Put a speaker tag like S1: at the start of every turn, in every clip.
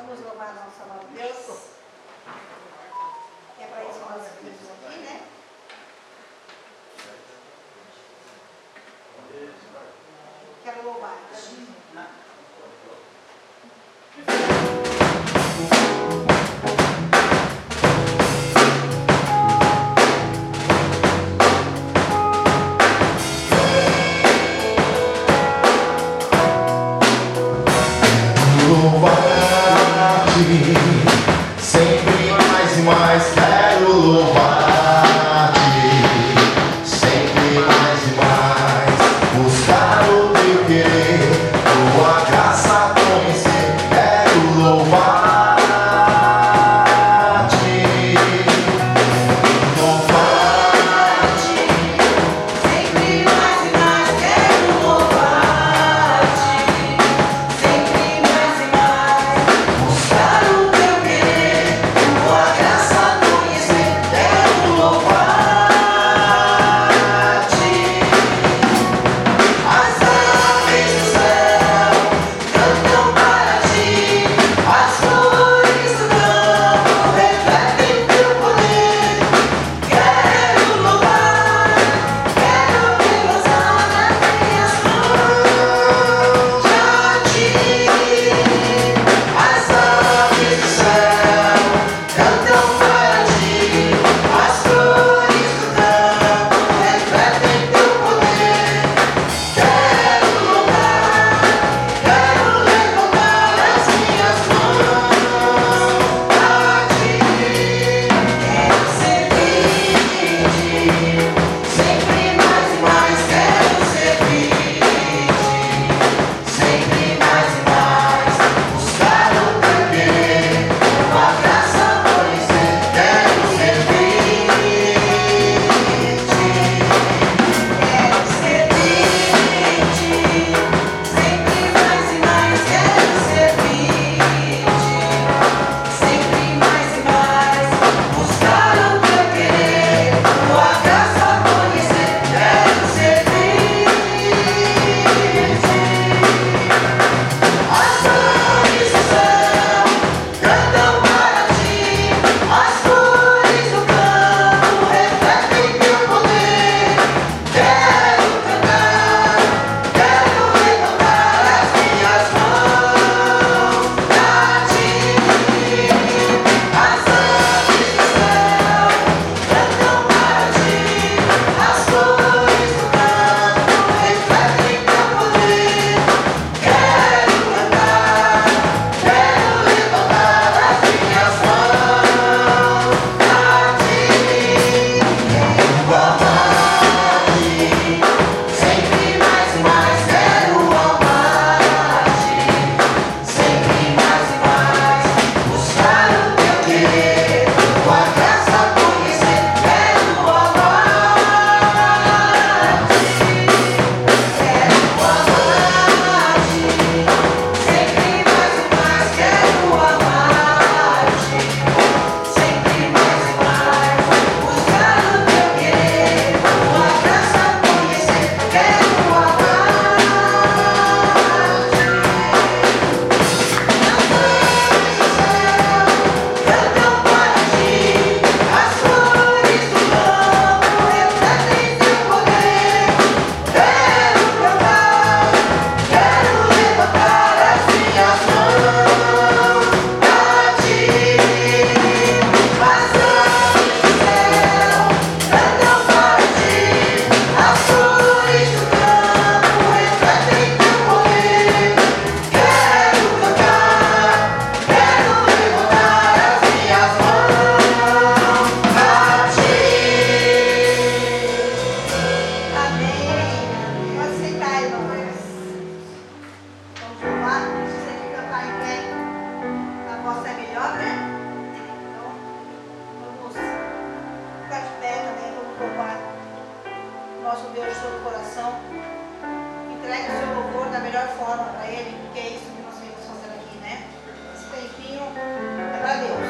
S1: Vamos louvar nosso amado Deus. É para isso que nós estamos aqui, né? Quero louvar.
S2: Sempre mais e mais quero louvar-te, sempre mais e mais buscar o teu querer, tua graça conhecer, quero louvar-te,
S3: Sempre mais e mais quero louvar-te, sempre mais e mais buscar o teu querer, tua graça conhecer, quero louvar-te. As aves do céu cantam para ti, as flores do campo refletem teu poder. Quero louvar, quero me gozar nas minhas mãos a ti. As aves do céu cantam para ti, as flores do campo refletem teu poder. Quero louvar, quero levantar as minhas mãos a ti. Quero servir-te, sempre mais e mais quero servir-te, sempre mais e mais buscar o teu querer, tua graça conhecer, quero servir-te, quero servir-te, sempre mais e mais quero servir-te, sempre mais e mais buscar o teu querer, tua graça conhecer, quero servir-te. As aves do céu cantam para ti, as flores do campo refletem teu poder. Quero cantar, quero levantar as minhas mãos a ti. As aves do céu cantam para ti, as flores do campo refletem teu poder. Quero cantar, quero levantar as minhas mãos a ti. Quero amar-te, sempre mais e mais quero amar-te, sempre mais e mais buscar o teu querer, tua graça conhecer, quero amar-te, quero amar-te, sempre mais e mais quero amar-te, sempre mais e mais buscar o teu querer, tua graça conhecer, quero amar-te. Cantam para ti, as flores do campo refletem teu poder. Quero cantar, quero levantar as minhas mãos a ti. As aves do céu cantam para ti, as flores do campo refletem teu poder. Quero cantar, quero levantar as minhas mãos a ti.
S1: Amém. Pode sentar, irmãos. Vamos louvar. Se você quer cantar em pé, a voz é melhor, né? Então, vamos ficar de pé também. Vamos louvar nosso Deus de todo o coração. Entregue o seu louvor da melhor forma para Ele, porque é isso que nós viemos fazer aqui, né? Esse tempinho é para Deus.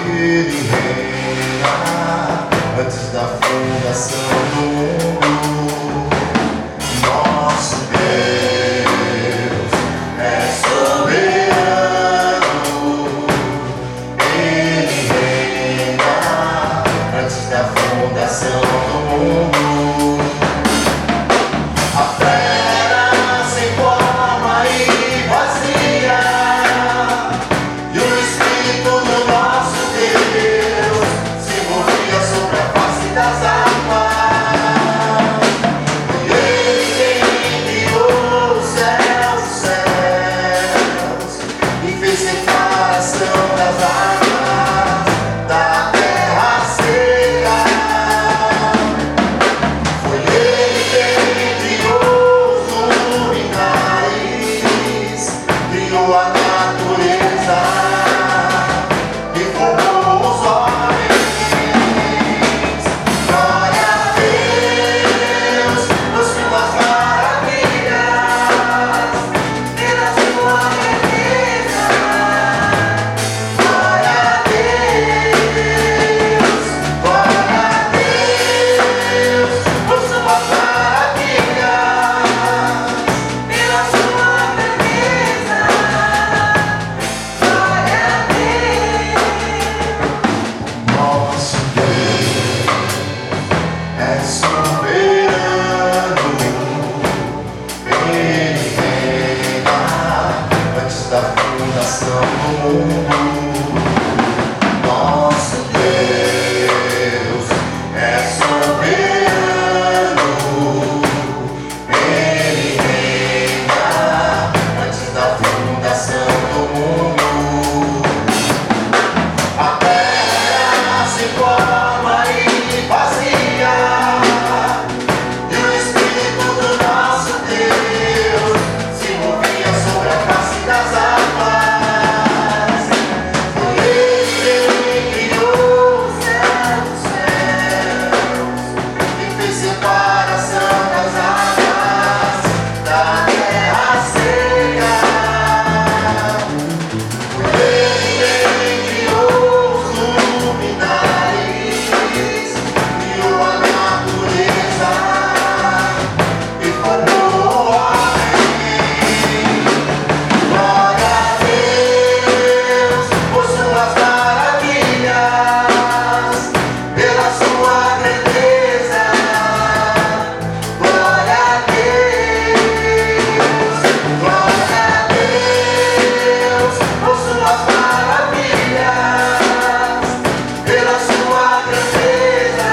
S2: Ele reina antes da fundação do mundo. Nosso Deus é soberano. Ele reina antes da fundação do mundo. A terra sem forma e vazia, e o Espírito do nosso Deus se movia sobre a face das águas. E Ele criou os céus, e fez separação das águas da terra seca. Foi Ele quem criou os luminares, criou a natureza e formou os homens. Glória a Deus por suas maravilhas, pela sua beleza. Glória a Deus por suas maravilhas, pela sua beleza. Glória a Deus. Nosso Deus é soberano. Ele reina antes da fundação do mundo. Nosso Deus é soberano. Ele reina antes da fundação do mundo. A terra se forma e vazia, e o Espírito do nosso Deus se movia sobre a face das águas. Foi Ele quem criou os céus, e fez separação das águas da terra seca. Foi Ele quem criou os luminares, criou a natureza e formou o homem. Glória a Deus por suas maravilhas, pela sua grandeza. Glória a Deus por suas maravilhas, pela sua grandeza.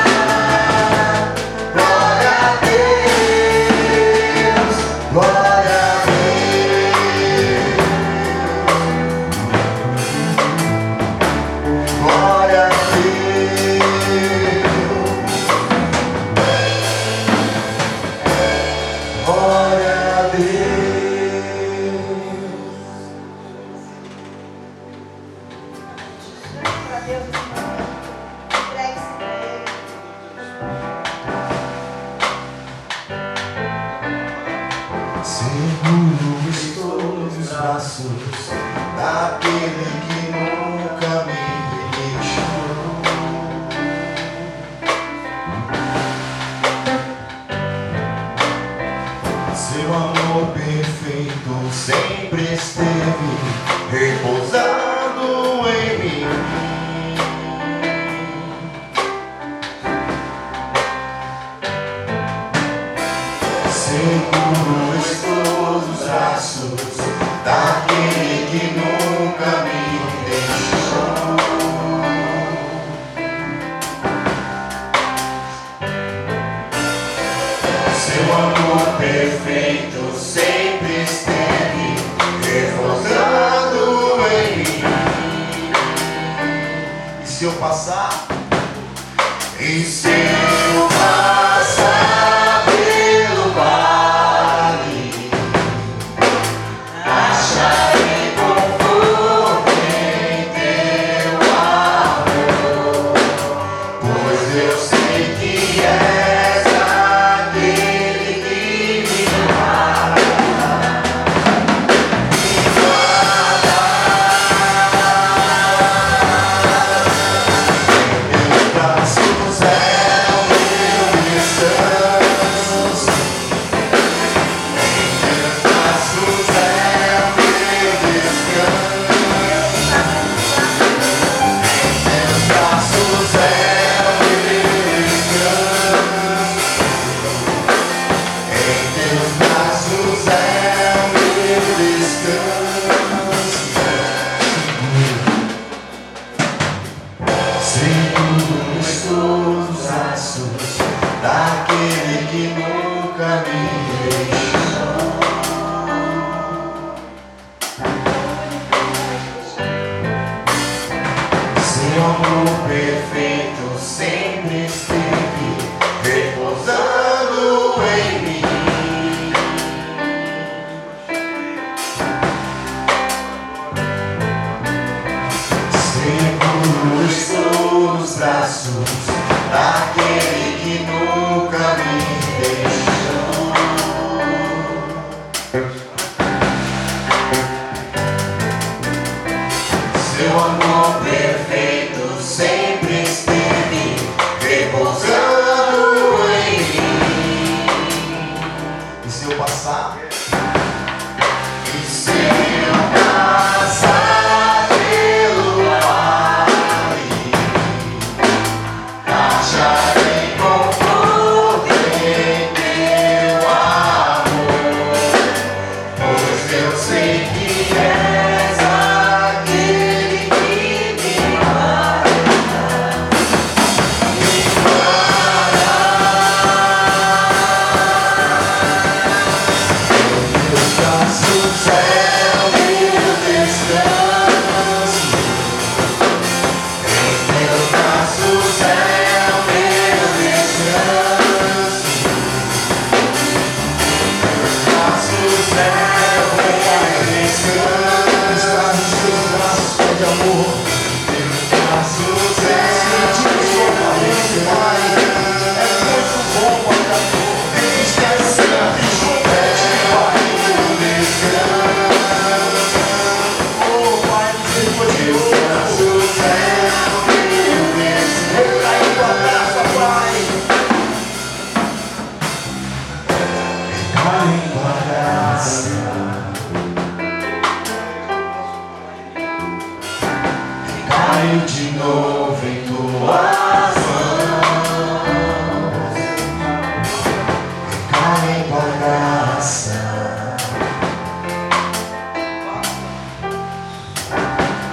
S2: Glória a Deus, glória a Deus, glória a Deus, glória a Deus.
S1: Para Deus nesse momento. Entregue-se para Ele.
S2: Seguro estou nos braços daquele que nunca me deixou. Seu amor perfeito sempre esteve repousado em mim. Seguro estou nos braços daquele que nunca me deixou. Seu amor perfeito sempre esteve repousado em mim. E se eu passar? E se eu passar pelo vale, acharei conforto em teu amor, pois eu sei que és aquele que me guarda. Me guarda Seguro estou nos braços daquele que nunca me deixou. Seu amor perfeito sempre esteve repousando em mim. Seguro estou nos braços daquele que nunca me deixou. Seu amor perfeito sempre esteve repousando em mim. E se eu passar? E se eu passar pelo vale, acharei conforto em teu amor, pois eu sei que és aquele que me guarda, me guarda. Meus braços é o meu descanso, em teus braços é o meu descanso, meus braços é o meu descanso, teus braços de amor, teus braços é o meu descanso. É muito bom, pecador, esquece junto a ti, Pai, o descanso. Oh, Pai, misericordioso, é o meu descanso. Recai em tua graça, Pai. Recai em tua graça. Recaio de novo em tuas mãos. Recai em tua graça.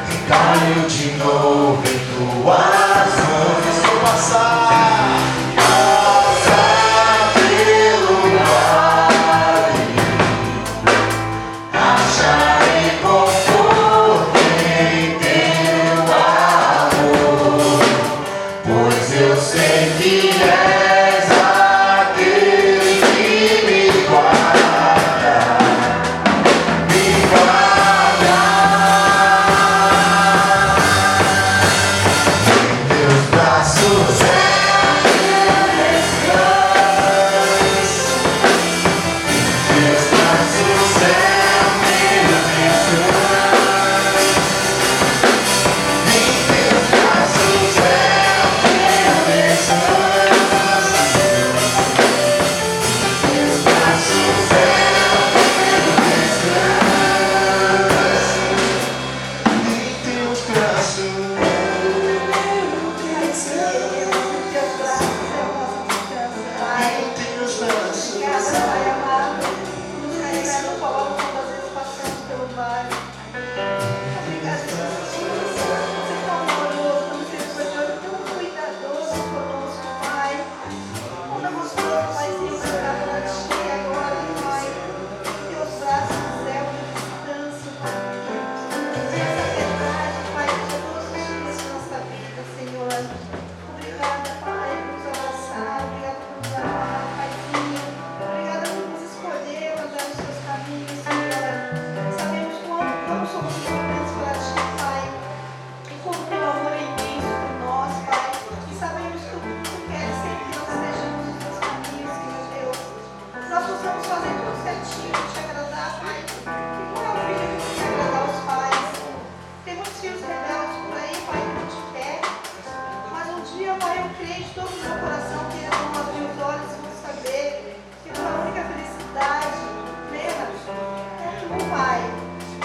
S2: Recaio de novo em tuas mãos. Se eu passar, passar pelo vale, acharei conforto em teu amor, pois eu sei que és aquele que me guarda, me guarda. Em teus braços é o meu descanso, em teus braços é o meu descanso, em teus braços é o meu descanso, em teus braços é o meu descanso, em teus braços.
S1: Teus braços é o nosso descanso, Pai.
S2: Em teus braços.
S1: Obrigada, Pai amado, por nos carregar no colo quando às vezes passamos pelo vale. Obrigada, Jesus. Você é tão amoroso, tão misericordioso, tão cuidadoso conosco, Pai. Quando mostrou, Pai, sempre estava na Ti agora, Pai. Teus braços é o meu descanso, Pai. Essa verdade, Pai, de todos os dias de nossa vida, Senhor. Obrigada, Pai, por nos abraçar. Obrigada por nos amar, Paizinho. Obrigada por nos escolher, andar nos seus caminhos, Senhor. Sabemos como somos importantes para Ti, Pai. E como Teu amor é imenso por nós, Pai. E sabemos que Tu queres sempre que nós estejamos nos Teus caminhos, Senhor Deus. Nós possamos fazer tudo certinho, Te agradar, Pai. E como é o filho que quer agradar os pais. Tem muitos filhos rebeldes por aí, Pai, que não Te quer. Mas um dia, Pai, eu creio de todo o meu coração que eles vão abrir os olhos e vão saber que a única felicidade plena é Tu, Pai.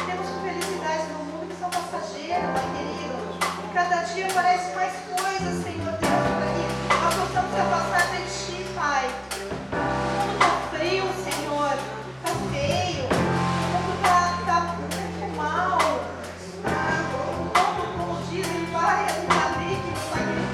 S1: Temos felicidades no mundo que são passageiras, Pai querido. E cada dia aparecem mais coisas, Senhor Deus, para que nós possamos se afastar de Ti, Pai. O mundo está frio, Senhor. Está feio. O mundo está muito mal. O mundo, como dizem várias amigas, Pai querido,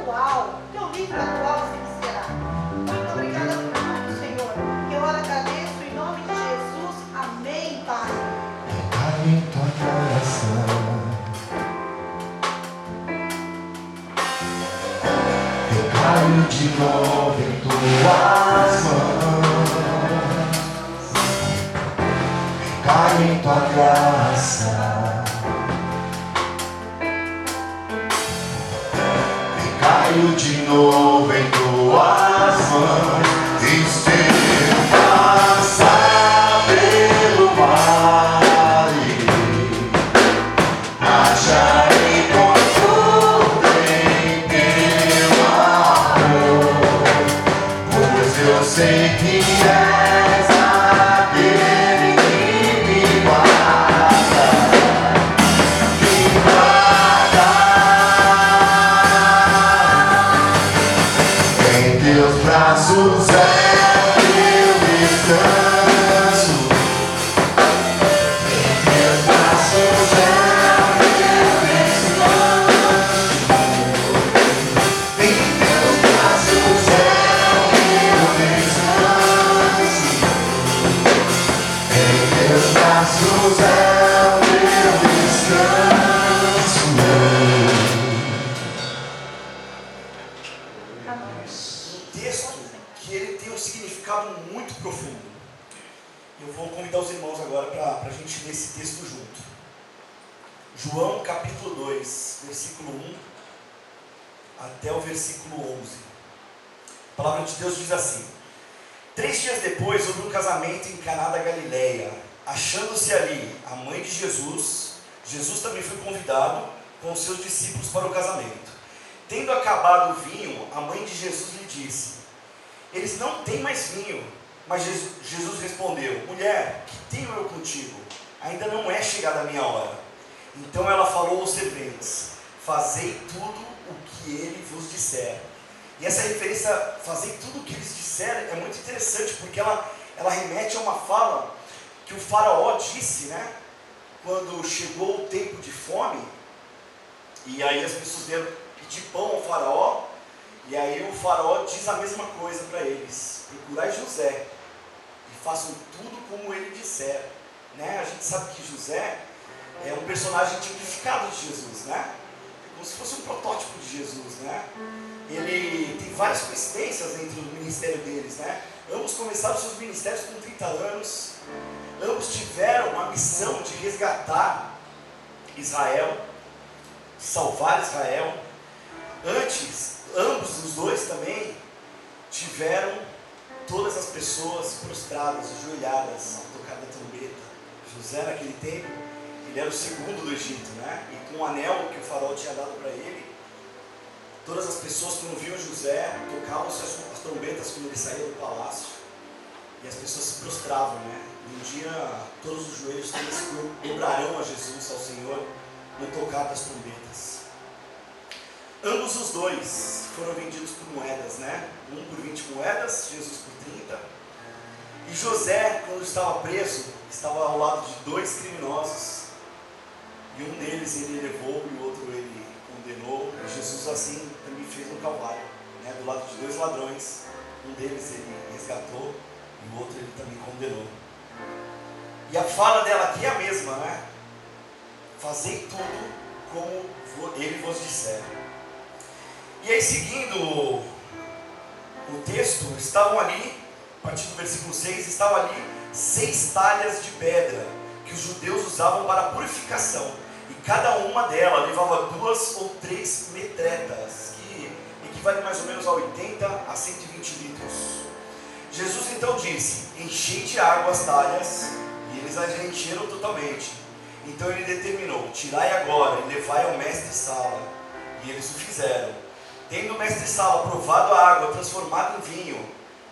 S1: atual, teu livro atual sempre será. Muito obrigada, Senhor. Eu oro, agradeço em nome de Jesus. Amém, Pai.
S2: Cai em tua graça, eu caio de novo em tuas mãos. Caio em tua graça, caio de novo em tuas mãos. E se eu passar pelo vale, acharei conforto em teu amor, pois eu sei que és aquele que me guarda, me guarda. Em teus braços é meu descanso. Em teus braços é meu descanso. Em teus braços é meu descanso. Em teus braços é meu descanso.
S4: Um texto que ele tem um significado muito profundo. Eu vou convidar os irmãos agora para a gente ler esse texto junto. João capítulo 2, versículo 1 até o versículo 11. A palavra de Deus diz assim: 3 dias depois houve um casamento em Caná da Galileia. Achando-se ali a mãe de Jesus, Jesus também foi convidado com os seus discípulos para o casamento. Tendo acabado o vinho, a mãe de Jesus lhe disse: eles não têm mais vinho. Mas Jesus respondeu: mulher, que tenho eu contigo? Ainda não é chegada a minha hora. Então ela falou aos serventes: fazei tudo o que ele vos disser. E essa referência, fazei tudo o que eles disserem, é muito interessante, porque ela remete a uma fala que o faraó disse, né? Quando chegou o tempo de fome, e aí as pessoas vieram pedir pão ao faraó, e aí o faraó diz a mesma coisa para eles: procurai José e façam tudo como ele disser, né? A gente sabe que José é um personagem tipificado de Jesus, né? Como se fosse um protótipo de Jesus, né? Ele tem várias coincidências entre o ministério deles, né? Ambos começaram seus ministérios com 30 anos, ambos tiveram uma missão de resgatar Israel, salvar Israel. Antes, ambos os dois também tiveram todas as pessoas prostradas, ajoelhadas ao tocar da trombeta. José, naquele tempo, ele era o segundo do Egito, né? E com o anel que o faraó tinha dado para ele, todas as pessoas, quando viam José, tocavam-se as trombetas quando ele saía do palácio, e as pessoas se prostravam, né? E um dia, todos os joelhos dobrarão a Jesus, ao Senhor, no tocar das trombetas. Ambos os dois foram vendidos por moedas, né? Um por 20 moedas, Jesus por 30. E José, quando estava preso, estava ao lado de 2 criminosos. E um deles ele levou e o outro ele condenou. E Jesus assim também fez no Calvário, né? Do lado de 2 ladrões. Um deles ele resgatou e o outro ele também condenou. E a fala dela aqui é a mesma, né? Fazei tudo como ele vos disser. E aí, seguindo o texto, estavam ali, a partir do versículo 6, estavam ali 6 talhas de pedra que os judeus usavam para a purificação, e cada uma delas levava 2 ou 3 metretas, que equivale mais ou menos a 80 a 120 litros. Jesus então disse: enchei de água as talhas, e eles as encheram totalmente. Então ele determinou: tirai agora e levai ao mestre-sala. E eles o fizeram. Tendo o mestre-sala provado a água transformada em vinho,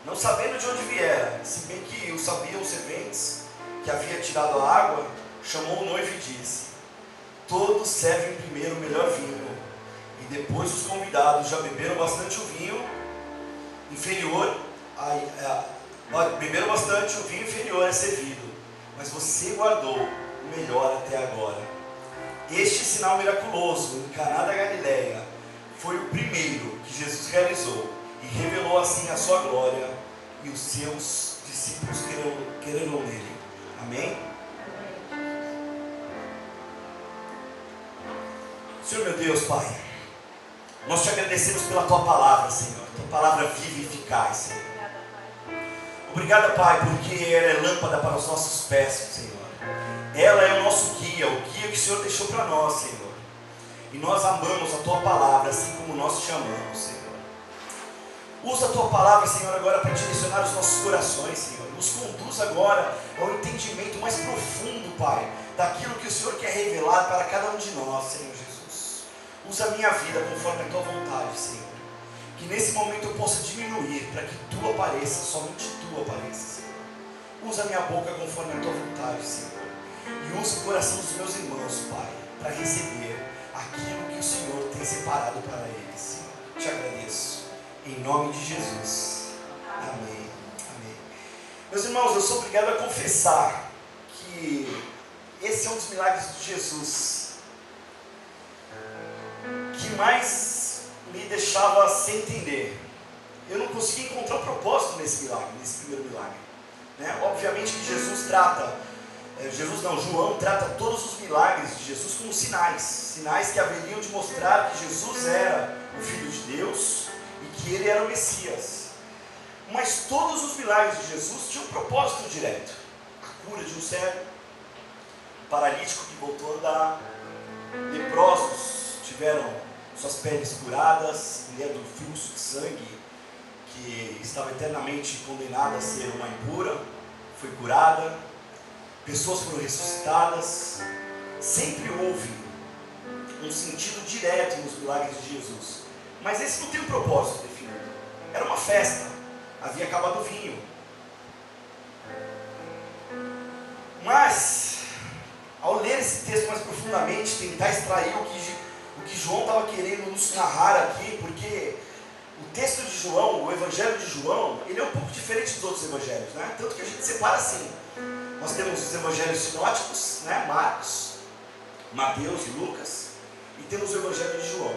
S4: não sabendo de onde viera, se bem que o sabiam os serventes que havia tirado a água, chamou o noivo e disse: todos servem primeiro o melhor vinho, e depois os convidados já beberam bastante o vinho inferior beberam bastante, o vinho inferior é servido, mas você guardou o melhor até agora. Este sinal miraculoso em Caná da Galileia foi o primeiro que Jesus realizou e revelou assim a sua glória, e os seus discípulos creram nele. Amém? Senhor meu Deus, Pai, nós te agradecemos pela tua palavra, Senhor, tua palavra viva e eficaz, Senhor. Obrigado, Pai, porque ela é lâmpada para os nossos pés, Senhor. Ela é o nosso guia, o guia que o Senhor deixou para nós, Senhor. E nós amamos a tua palavra, assim como nós te amamos, Senhor. Usa a tua palavra, Senhor, agora para direcionar os nossos corações, Senhor. Nos conduz agora ao entendimento mais profundo, Pai, daquilo que o Senhor quer revelar para cada um de nós, Senhor Jesus. Usa a minha vida conforme a tua vontade, Senhor. Que nesse momento eu possa diminuir para que tu apareça, somente tu apareça, Senhor. Usa a minha boca conforme a tua vontade, Senhor. E usa o coração dos meus irmãos, Pai, para receber aquilo que o Senhor tem separado para eles, Senhor. Te agradeço. Em nome de Jesus. Amém. Amém. Meus irmãos, eu sou obrigado a confessar que esse é um dos milagres de Jesus que mais me deixava sem entender. Eu não conseguia encontrar o propósito nesse milagre, nesse primeiro milagre, né? Obviamente que João trata todos os milagres de Jesus como sinais que haveriam de mostrar que Jesus era o Filho de Deus e que ele era o Messias. Mas todos os milagres de Jesus tinham um propósito direto: a cura de um cego, um paralítico que voltou a andar, leprosos tiveram suas peles curadas, mulher do fluxo de sangue que estava eternamente condenada a ser uma impura foi curada, pessoas foram ressuscitadas. Sempre houve um sentido direto nos milagres de Jesus, mas esse não tem um propósito definido. Era uma festa, havia acabado o vinho. Mas ao ler esse texto mais profundamente, tentar extrair o que João estava querendo nos narrar aqui, porque o texto de João, o Evangelho de João, ele é um pouco diferente dos outros evangelhos, né? Tanto que a gente separa assim. Nós temos os evangelhos sinóticos, né? Marcos, Mateus e Lucas, e temos o Evangelho de João.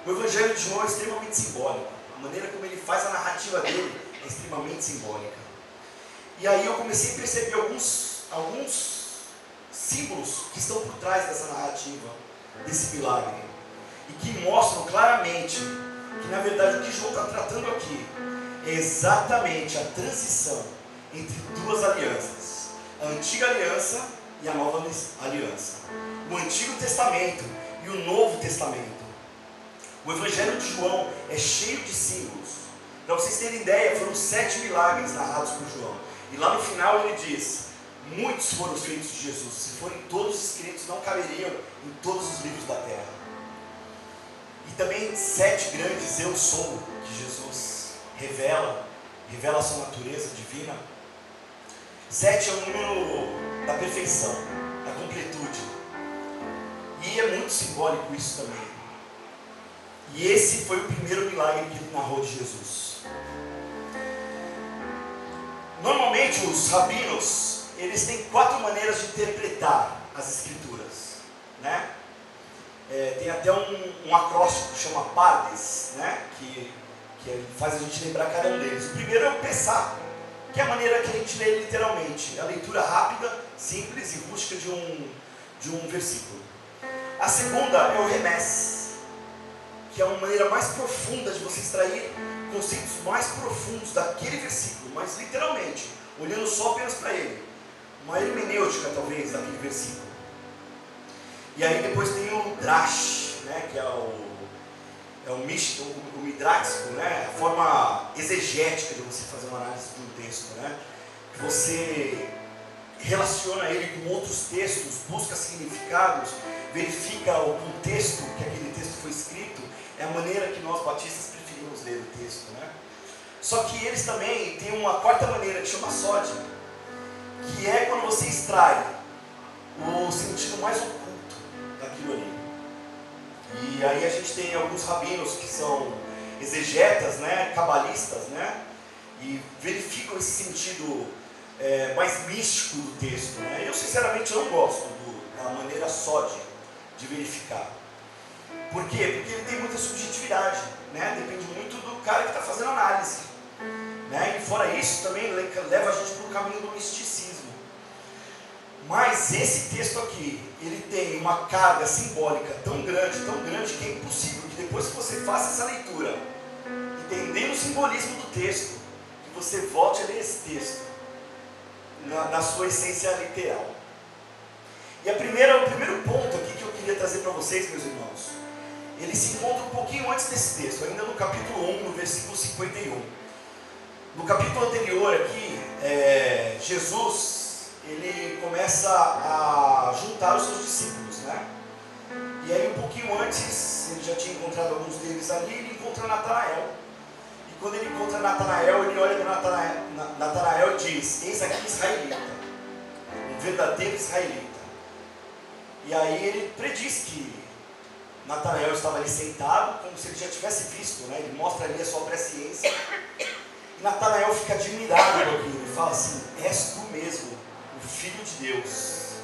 S4: O Evangelho de João é extremamente simbólico. A maneira como ele faz a narrativa dele é extremamente simbólica. E aí eu comecei a perceber alguns símbolos que estão por trás dessa narrativa, desse milagre, e que mostram claramente que, na verdade, o que João está tratando aqui é exatamente a transição entre duas alianças: a antiga aliança e a nova aliança, o Antigo Testamento e o Novo Testamento. O Evangelho de João é cheio de símbolos. Para vocês terem ideia, foram 7 milagres narrados por João, e lá no final ele diz: muitos foram os feitos de Jesus, se forem todos escritos não caberiam em todos os livros da terra. E também 7 grandes eu sou que Jesus revela a sua natureza divina. 7 é o número da perfeição, da completude, e é muito simbólico isso também. E esse foi o primeiro milagre que ele narrou de Jesus. Normalmente os rabinos, eles têm 4 maneiras de interpretar as escrituras, né? Tem até um acróstico que chama Pardes, né? Que faz a gente lembrar cada um deles. O primeiro é o Pessá, que é a maneira que a gente lê literalmente, a leitura rápida, simples e rústica de um versículo. A segunda é o Remés, que é uma maneira mais profunda de você extrair conceitos mais profundos daquele versículo, mas literalmente, olhando só apenas para ele. Uma hermenêutica, talvez, daquele versículo. E aí depois tem o Drash, né, que é o midráxico, né, a forma exegética de você fazer uma análise do texto, né, que você relaciona ele com outros textos, busca significados, verifica o contexto que aquele texto foi escrito. É a maneira que nós batistas preferimos ler o texto, né? Só que eles também têm uma quarta maneira que chama sódia, que é quando você extrai o sentido mais oculto daquilo ali. E aí a gente tem alguns rabinos que são exegetas, né, cabalistas, né, e verificam esse sentido mais místico do texto, né? Eu sinceramente não gosto da maneira sódia de verificar. Por quê? Porque ele tem muita subjetividade, né? Depende muito do cara que está fazendo análise, né? E fora isso também leva a gente para o caminho do misticismo. Mas esse texto aqui, ele tem uma carga simbólica tão grande que é impossível que depois que você faça essa leitura, entendendo o simbolismo do texto, que você volte a ler esse texto na sua essência literal. E o primeiro ponto aqui que eu queria trazer para vocês, meus irmãos, ele se encontra um pouquinho antes desse texto, ainda no capítulo 1, no versículo 51. No capítulo anterior aqui, Jesus, ele começa a juntar os seus discípulos, né? E aí um pouquinho antes, ele já tinha encontrado alguns deles ali, ele encontra Natanael. E quando ele encontra Natanael, ele olha para Natanael e diz: eis aqui israelita, um verdadeiro israelita. E aí ele prediz que Natanael estava ali sentado, como se ele já tivesse visto, né? Ele mostra ali a sua presciência. E Natanael fica admirado com aquilo. Ele fala assim: és tu mesmo, o Filho de Deus,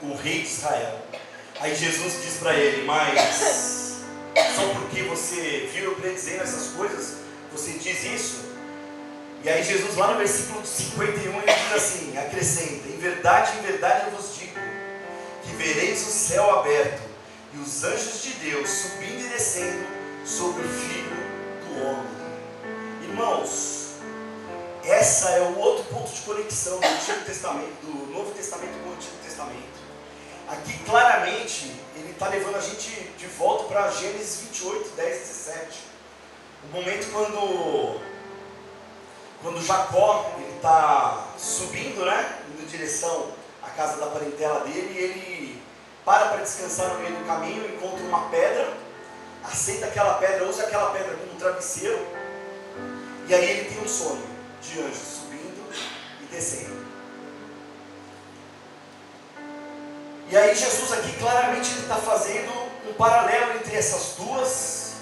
S4: o Rei de Israel. Aí Jesus diz para ele: mas só porque você viu eu predizendo essas coisas, você diz isso? E aí Jesus lá no versículo 51 ele diz assim, acrescenta: em verdade eu vos digo, que vereis o céu aberto e os anjos de Deus subindo e descendo sobre o Filho do Homem. Irmãos, essa é o outro ponto de conexão do Antigo Testamento, do Novo Testamento com o Antigo Testamento. Aqui claramente ele está levando a gente de volta para Gênesis 28, 10, 17. O momento quando Jacó está subindo, né, indo em direção à casa da parentela dele, e ele para descansar no meio do caminho, encontra uma pedra, aceita aquela pedra, usa aquela pedra como travesseiro, e aí ele tem um sonho de anjos subindo e descendo. E aí Jesus aqui claramente está fazendo um paralelo entre essas duas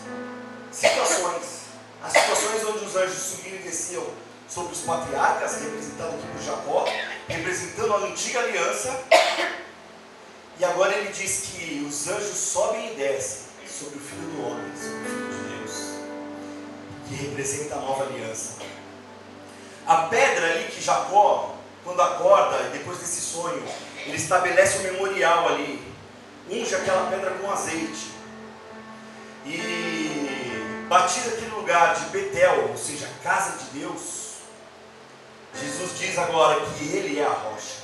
S4: situações. As situações onde os anjos subiam e desciam sobre os patriarcas, representado aqui por Jacó, representando a antiga aliança. E agora ele diz que os anjos sobem e descem sobre o Filho do Homem, sobre o Filho de Deus, que representa a nova aliança. A pedra ali que Jacó, quando acorda, depois desse sonho, ele estabelece um memorial ali, unge aquela pedra com azeite, e batido aquele lugar de Betel, ou seja, casa de Deus, Jesus diz agora que ele é a rocha.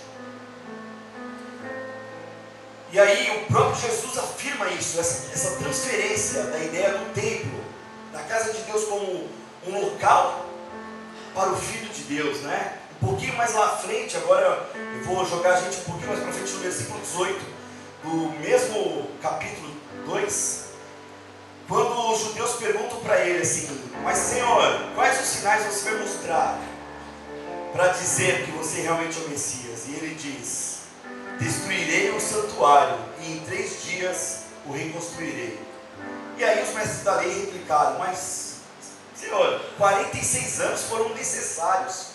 S4: E aí o próprio Jesus afirma isso, essa transferência da ideia do templo, da casa de Deus como um local para o Filho de Deus, né? Um pouquinho mais lá à frente, agora eu vou jogar a gente um pouquinho mais para frente no versículo 18, do mesmo capítulo 2, quando os judeus perguntam para ele assim: mas Senhor, quais os sinais você vai mostrar para dizer que você realmente é o Messias? E ele diz: destruirei o santuário e em 3 dias o reconstruirei. E aí os mestres da lei replicaram: mas Senhor, 46 anos foram necessários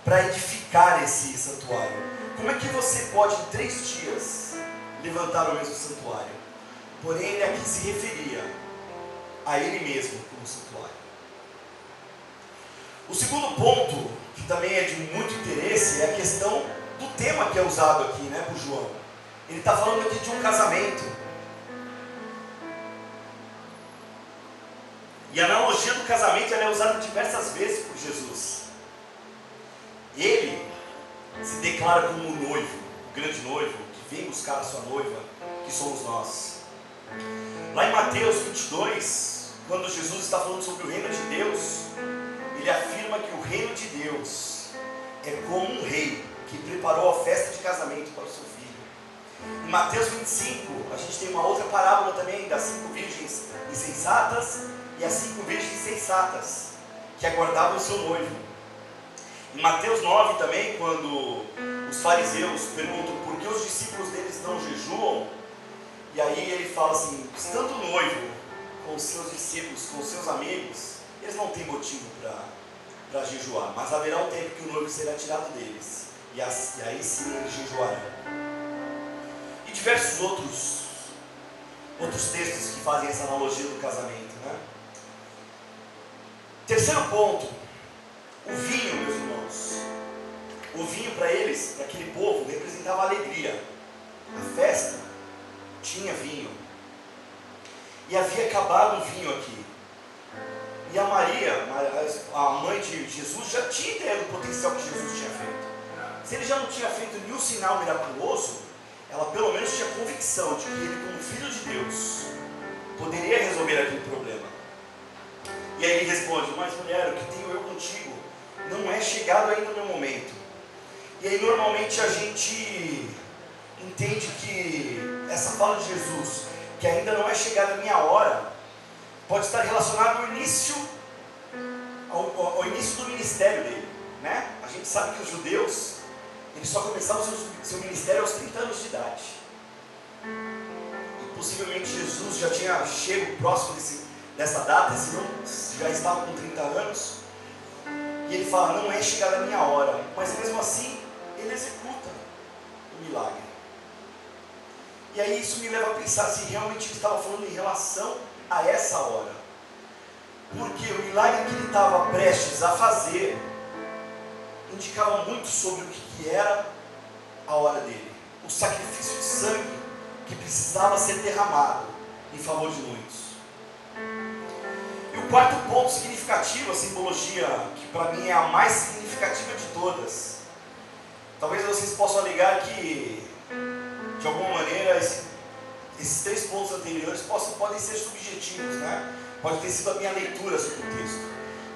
S4: para edificar esse santuário. Como é que você pode em 3 dias levantar o mesmo santuário? Porém ele aqui se referia a ele mesmo como santuário. O segundo ponto, que também é de muito interesse, é a questão do tema que é usado aqui, né, por João. Ele está falando aqui de um casamento. E a analogia do casamento ela é usada diversas vezes por Jesus. Ele se declara como o noivo, o grande noivo, que vem buscar a sua noiva, que somos nós. Lá em Mateus 22, quando Jesus está falando sobre o reino de Deus, ele afirma que o reino de Deus é como um rei que preparou a festa de casamento para o seu filho. Em Mateus 25, a gente tem uma outra parábola também das 5 virgens insensatas e as 5 virgens sensatas que aguardavam o seu noivo. Em Mateus 9 também, quando os fariseus perguntam por que os discípulos deles não jejuam, e aí ele fala assim: estando noivo com os seus discípulos, com os seus amigos, eles não têm motivo para jejuar, mas haverá um tempo que o noivo será tirado deles, e aí sim eles jejuarão. E diversos outros outros textos que fazem essa analogia do casamento, né? Terceiro ponto, o vinho, meus irmãos. O vinho para eles, para aquele povo, representava alegria. A festa tinha vinho. E havia acabado o vinho aqui. E a Maria, a mãe de Jesus, já tinha ideia do potencial que Jesus tinha feito. Se ele já não tinha feito nenhum sinal miraculoso, ela pelo menos tinha convicção de que ele, como filho de Deus, poderia resolver aquele problema. E aí ele responde: mas mulher, o que tenho eu contigo não é chegado ainda o meu momento. E aí normalmente a gente entende que essa fala de Jesus, que ainda não é chegada a minha hora, pode estar relacionado ao início do ministério dele, né? A gente sabe que os judeus, eles só começavam seu ministério aos 30 anos de idade. E possivelmente Jesus já tinha chego próximo dessa data, se não já estava com 30 anos. E ele fala: não é chegada a minha hora. Mas mesmo assim, ele executa o milagre. E aí isso me leva a pensar se realmente ele estava falando em relação a essa hora. Porque o milagre que ele estava prestes a fazer indicava muito sobre o que era a hora dele. O sacrifício de sangue que precisava ser derramado em favor de muitos. E o quarto ponto significativo, a simbologia que para mim é a mais significativa de todas. Talvez vocês possam alegar que, de alguma maneira, esses três pontos anteriores podem ser subjetivos, né? Pode ter sido a minha leitura sobre o texto.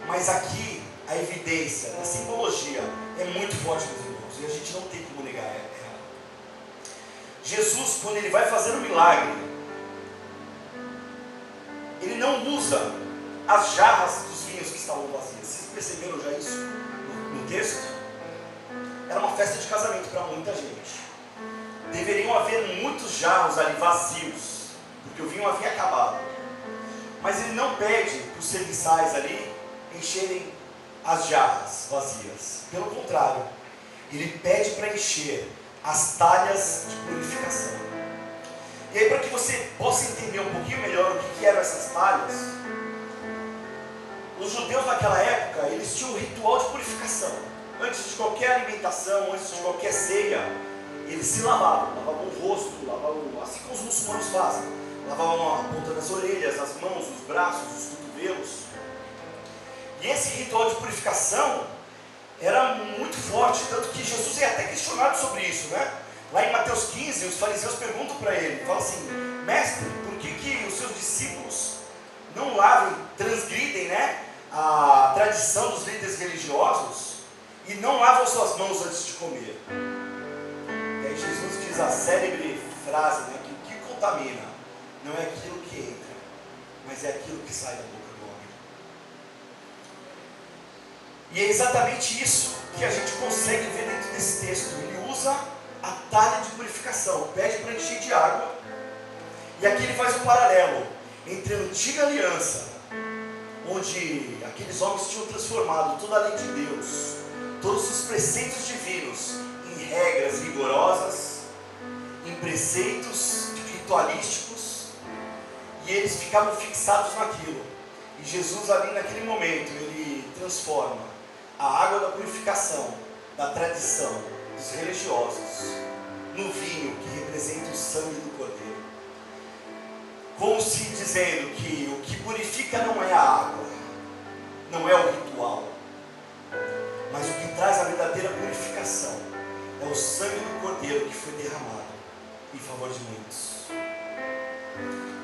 S4: Mas aqui, a evidência, a simbologia é muito forte, meus irmãos, e a gente não tem como negar ela. Jesus, quando ele vai fazer o milagre, ele não usa as jarras dos vinhos que estavam vazias. Vocês perceberam já isso no texto? Era uma festa de casamento para muita gente. Deveriam haver muitos jarros ali vazios, porque o vinho havia acabado. Mas ele não pede para os serviçais ali encherem as jarras vazias. Pelo contrário, ele pede para encher as talhas de purificação. E aí, para que você possa entender um pouquinho melhor o que eram essas talhas, os judeus naquela época, eles tinham um ritual de purificação. Antes de qualquer alimentação, antes de qualquer ceia, eles se lavavam o rosto, lavavam, assim como os muçulmanos fazem. Lavavam a ponta das orelhas, as mãos, os braços, os cotovelos. E esse ritual de purificação era muito forte, tanto que Jesus é até questionado sobre isso, né? Lá em Mateus 15, os fariseus perguntam para ele, falam assim: mestre, por que os seus discípulos não lavam, transgridem, né, a tradição dos líderes religiosos e não lavam suas mãos antes de comer? E aí Jesus diz a célebre frase, né, que o que contamina não é aquilo que entra, mas é aquilo que sai da boca do homem. E é exatamente isso que a gente consegue ver dentro desse texto. Ele usa a talha de purificação, pede para encher de água. E aqui ele faz um paralelo entre a antiga aliança, onde aqueles homens tinham transformado toda a lei de Deus, todos os preceitos divinos, em regras rigorosas, em preceitos ritualísticos, e eles ficavam fixados naquilo. E Jesus ali naquele momento, ele transforma a água da purificação, da tradição dos religiosos, no vinho que representa o sangue do Cordeiro. Como se dizendo que o que purifica não é a água, não é o ritual, mas o que traz a verdadeira purificação é o sangue do Cordeiro que foi derramado em favor de muitos.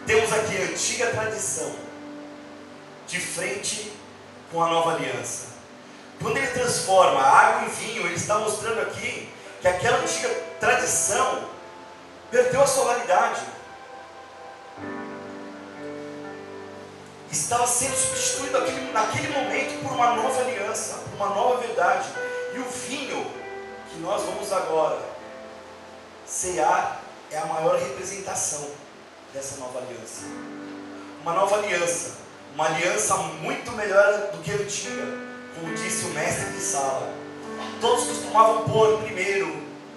S4: Temos aqui a antiga tradição de frente com a nova aliança. Quando ele transforma a água em vinho, ele está mostrando aqui que aquela antiga tradição perdeu a sua validade. Estava sendo substituído naquele momento por uma nova aliança, por uma nova verdade. E o vinho que nós vamos agora cear é a maior representação dessa nova aliança. Uma nova aliança, uma aliança muito melhor do que a antiga. Como disse o mestre de sala, todos costumavam pôr primeiro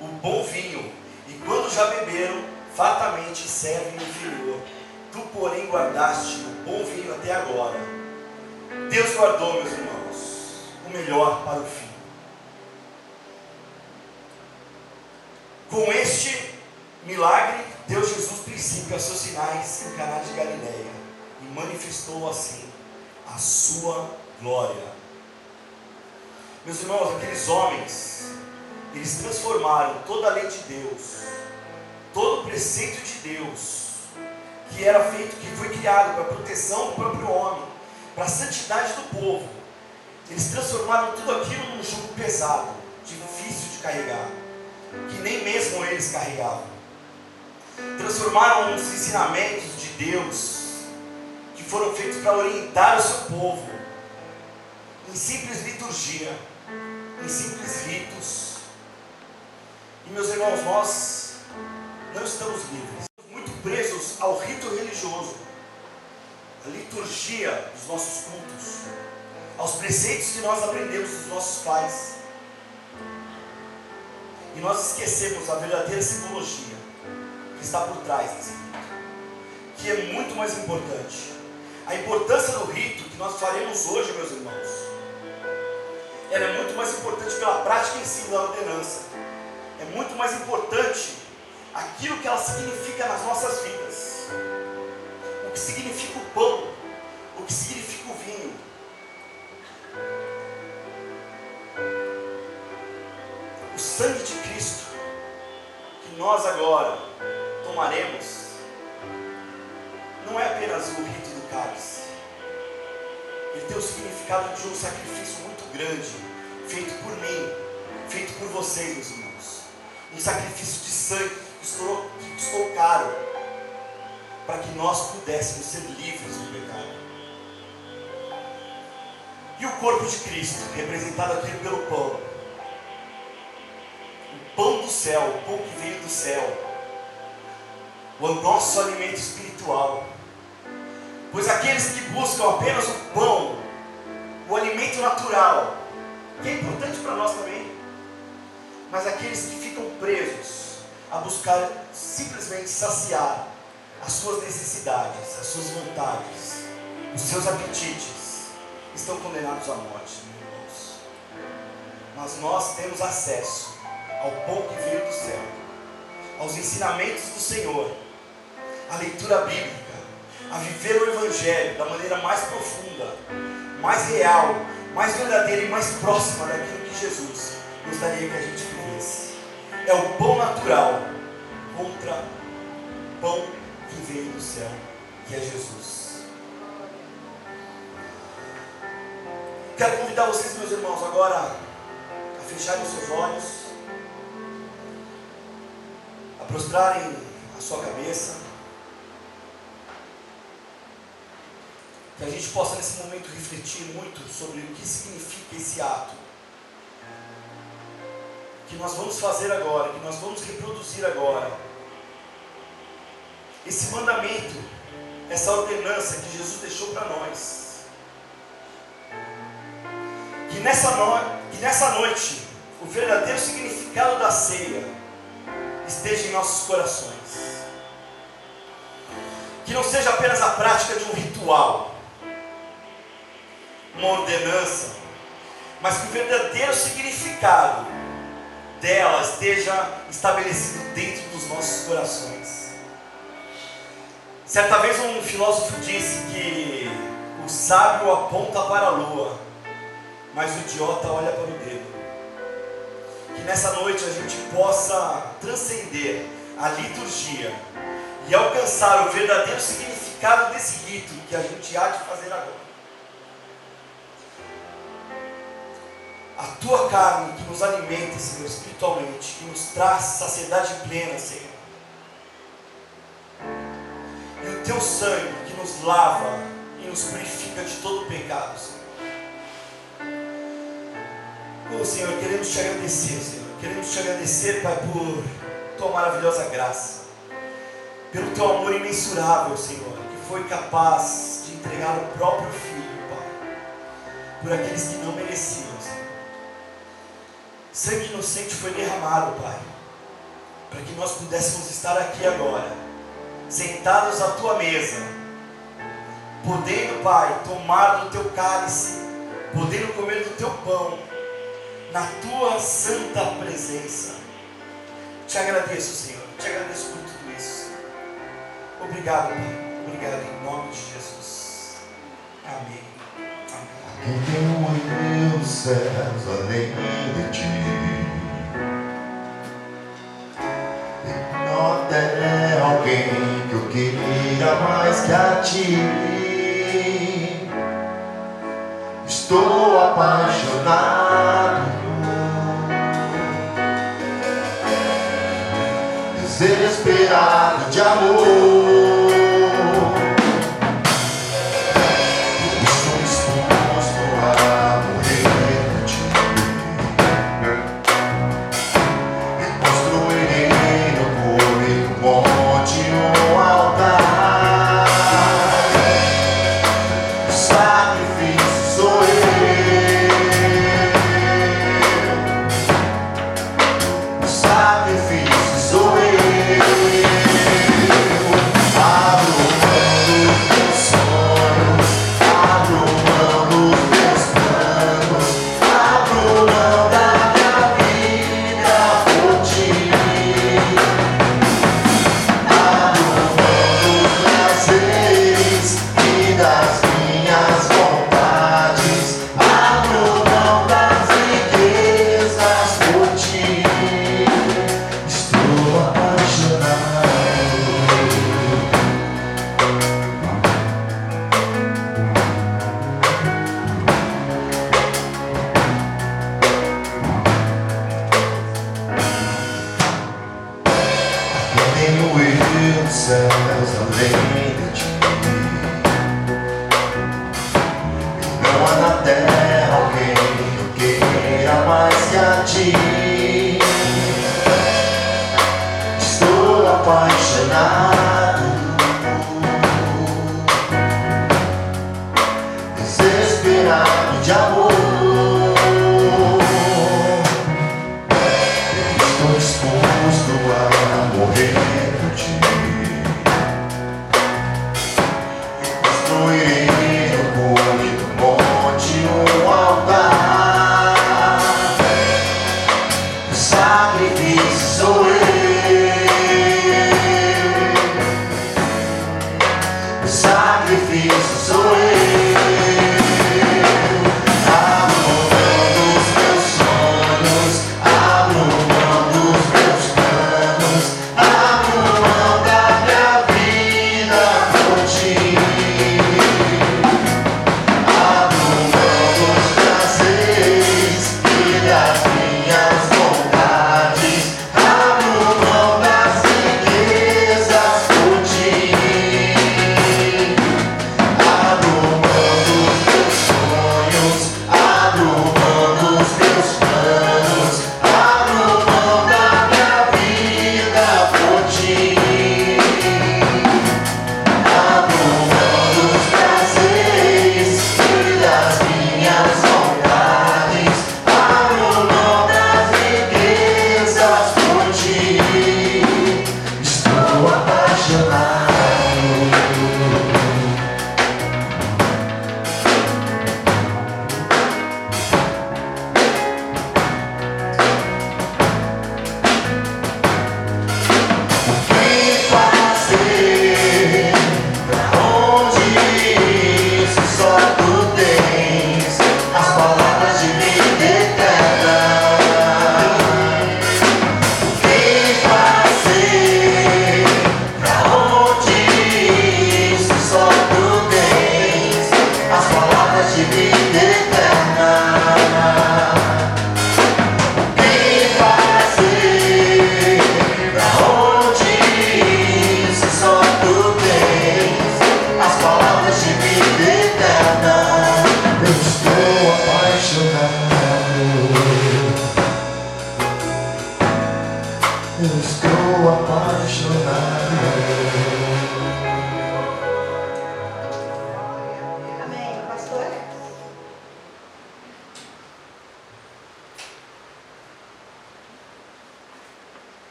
S4: o bom vinho, e quando já beberam, fatamente servem o inferior. Tu, porém, guardaste o bom vinho até agora. Deus guardou, meus irmãos, o melhor para o fim. Com este milagre, deu Jesus princípio a seus sinais em Caná de Galileia e manifestou assim a sua glória. Meus irmãos, aqueles homens, eles transformaram toda a lei de Deus, todo o preceito de Deus, que era feito, que foi criado para a proteção do próprio homem, para a santidade do povo. Eles transformaram tudo aquilo num jugo pesado, difícil de carregar, que nem mesmo eles carregavam. Transformaram os ensinamentos de Deus, que foram feitos para orientar o seu povo, em simples liturgia, em simples ritos. E meus irmãos, nós não estamos livres, muito presos ao rito religioso, à liturgia dos nossos cultos, aos preceitos que nós aprendemos dos nossos pais. E nós esquecemos a verdadeira simbologia que está por trás desse rito, que é muito mais importante. A importância do rito que nós faremos hoje, meus irmãos, ela é muito mais importante pela prática em si da ordenança. É muito mais importante aquilo que ela significa nas nossas vidas. O que significa o pão, o que significa o vinho. O sangue de Cristo, que nós agora tomaremos, não é apenas o rito do cálice. Ele tem o significado de um sacrifício muito grande, feito por mim, feito por vocês, meus irmãos. Um sacrifício de sangue que custou caro, para que nós pudéssemos ser livres do pecado. E o corpo de Cristo, representado aqui pelo pão, o pão do céu, o pão que veio do céu, o nosso alimento espiritual. Pois aqueles que buscam apenas o pão, o alimento natural, que é importante para nós também, mas aqueles que ficam presos a buscar simplesmente saciar as suas necessidades, as suas vontades, os seus apetites, estão condenados à morte, meus irmãos. Mas nós temos acesso ao pão que veio do céu, aos ensinamentos do Senhor, à leitura bíblica, a viver o Evangelho da maneira mais profunda, mais real, mais verdadeira e mais próxima daquilo que Jesus gostaria que a gente vivesse. É o pão natural contra o pão que veio do céu, que é Jesus. Quero convidar vocês, meus irmãos, agora a fecharem os seus olhos, a prostrarem a sua cabeça, que a gente possa nesse momento refletir muito sobre o que significa esse ato que nós vamos fazer agora, que nós vamos reproduzir agora. Esse mandamento, essa ordenança que Jesus deixou para nós. Que nessa noite, o verdadeiro significado da ceia esteja em nossos corações. Que não seja apenas a prática de um ritual, uma ordenança, mas que o verdadeiro significado dela esteja estabelecido dentro dos nossos corações. Certa vez um filósofo disse que o sábio aponta para a lua, mas o idiota olha para o dedo. Que nessa noite a gente possa transcender a liturgia e alcançar o verdadeiro significado desse rito que a gente há de fazer agora. A tua carne que nos alimenta, Senhor, espiritualmente, que nos traz saciedade plena, Senhor. E o teu sangue que nos lava e nos purifica de todo o pecado, Senhor. Oh, Senhor, queremos te agradecer, Senhor. Queremos te agradecer, Pai, por tua maravilhosa graça, pelo teu amor imensurável, Senhor, que foi capaz de entregar o próprio Filho, Pai, por aqueles que não mereciam, Senhor. Sangue inocente foi derramado, Pai, para que nós pudéssemos estar aqui agora, sentados à tua mesa, podendo, Pai, tomar do teu cálice, podendo comer do teu pão, na tua santa presença. Te agradeço, Senhor, te agradeço por tudo isso, Senhor. Obrigado, Pai, obrigado em nome de Jesus. Amém.
S2: Quem tem os céus além de ti, e não tem alguém que eu queira mais que a ti. Estou apaixonado, desesperado de amor.
S3: Abro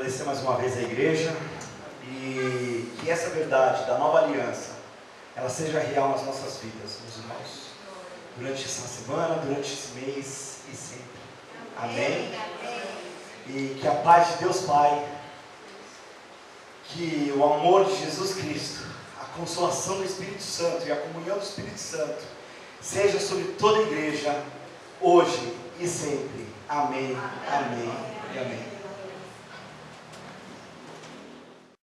S4: agradecer mais uma vez a igreja e que essa verdade da nova aliança, ela seja real nas nossas vidas, meus irmãos, durante essa semana, durante esse mês e sempre. Amém? E que a paz de Deus Pai, que o amor de Jesus Cristo, a consolação do Espírito Santo e a comunhão do Espírito Santo seja sobre toda a igreja, hoje e sempre. Amém, amém e amém.